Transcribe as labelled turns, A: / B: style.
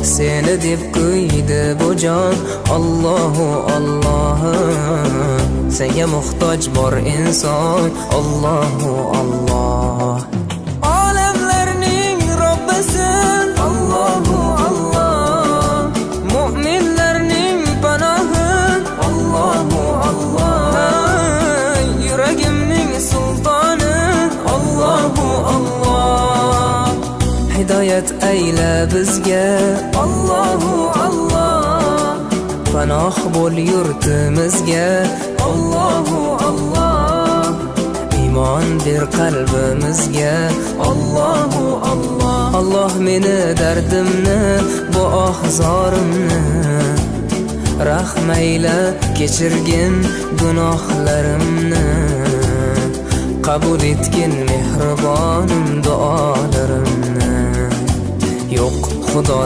A: seni deb kuydi bu jon. Allohu Allohim, senga muhtoj bor inson. Allohu Alloh, olamlarning Robbisin. Allohu Alloh, mu'minlarning panohi. Allohu Alloh, yuragimning sultoni. Allohu Alloh, hidoyat ayla bizga. Allohu Alloh, panoh bo'l yurtimizga. Allohu Alloh, iymon ber qalbimizga. Allohu Alloh, Alloh meni dardimni, bu ohzorimni rahmayla kechirgin gunohlarimni. Qabul etgin mehribonim duolarimni. Yo'q Xudo